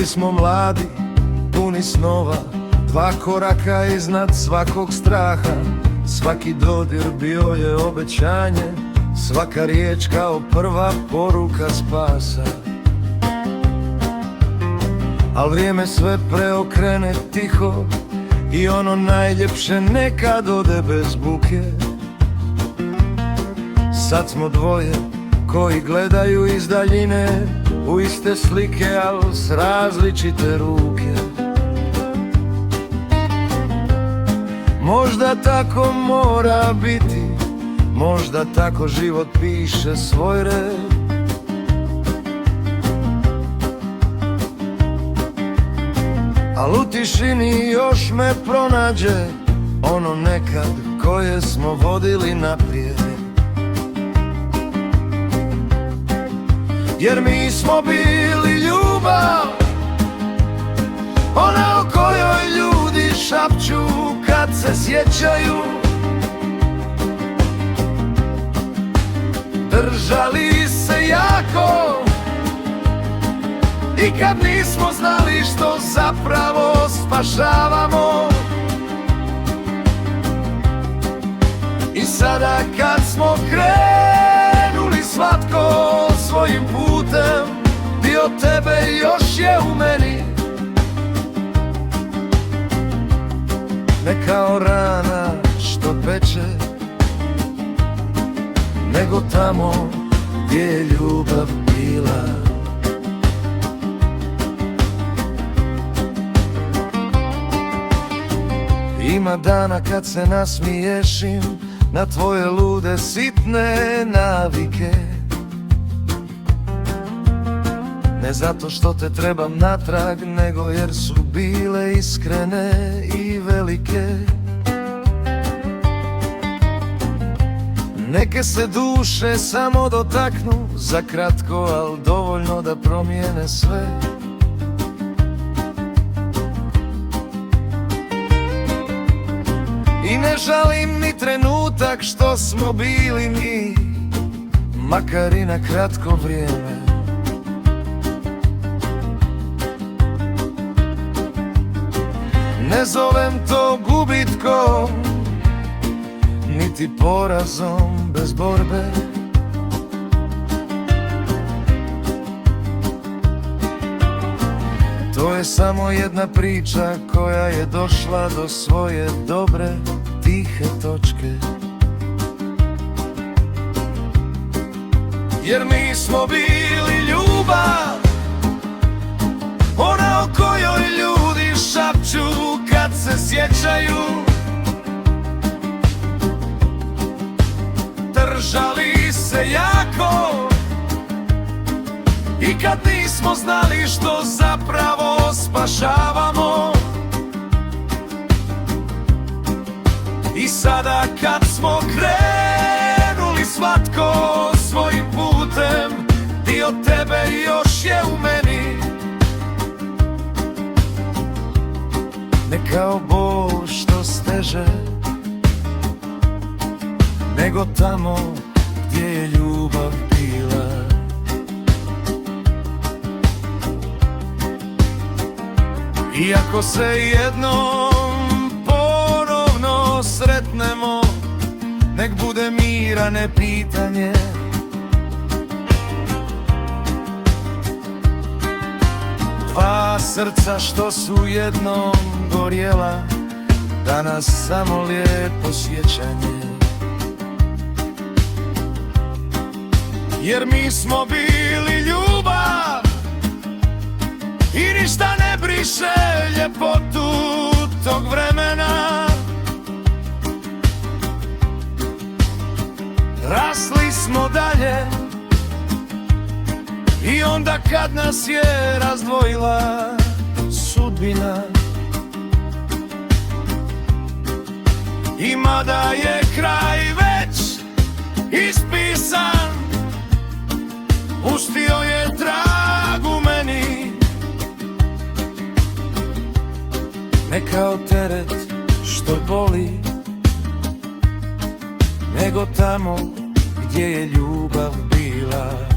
Bili smo mladi, puni snova, 2 koraka iznad svakog straha. Svaki dodir bio je obećanje, svaka riječ kao prva poruka spasa. Al vrijeme sve preokrene tiho i ono najljepše nekad ode bez buke. Sad smo dvoje koji gledaju iz daljine u iste slike, al s različite ruke. Možda tako mora biti, možda tako život piše svoj red. Al u tišini još me pronađe ono nekad koje smo vodili naprijed. Jer mi smo bili ljubav, ona o kojoj ljudi šapću kad se sjećaju. Držali se jako i kad nismo znali što zapravo spašavamo. I sada kad smo krenuli svatko svojim putem, dio tebe još je u meni. Ne kao rana što peče, nego tamo gdje je ljubav bila. Ima dana kad se nasmiješim na tvoje lude sitne navike. Ne zato što te trebam natrag, nego jer su bile iskrene i velike. Neke se duše samo dotaknu za kratko, al dovoljno da promijene sve. I ne žalim ni trenutak što smo bili mi, makar i na kratko vrijeme. Ne zovem to gubitkom, niti porazom bez borbe. To je samo jedna priča koja je došla do svoje dobre, tihe točke. Jer mi smo bili ljubav, ona o kojoj ljudi šapću kad se sjećaju. Držali se jako i kad nismo znali što zapravo spašavamo. I sada kad smo krenuli svatko svojim putem, dio tebe još je u meni. Ne kao bol što steže, nego tamo gdje je ljubav bila. Iako se jednom ponovno sretnemo, nek bude mira, ne pitanje. Dva srca što su jednom gorjela, danas samo lijepo sjećanje. Jer mi smo bili ljubav i ništa ne briše ljepotu tog vremena. Rasli smo dalje i onda kad nas je razdvojila sudbina. I mada je kraj već ispisan, pustio je trag u meni. Ne kao teret što boli, nego tamo gdje je ljubav bila.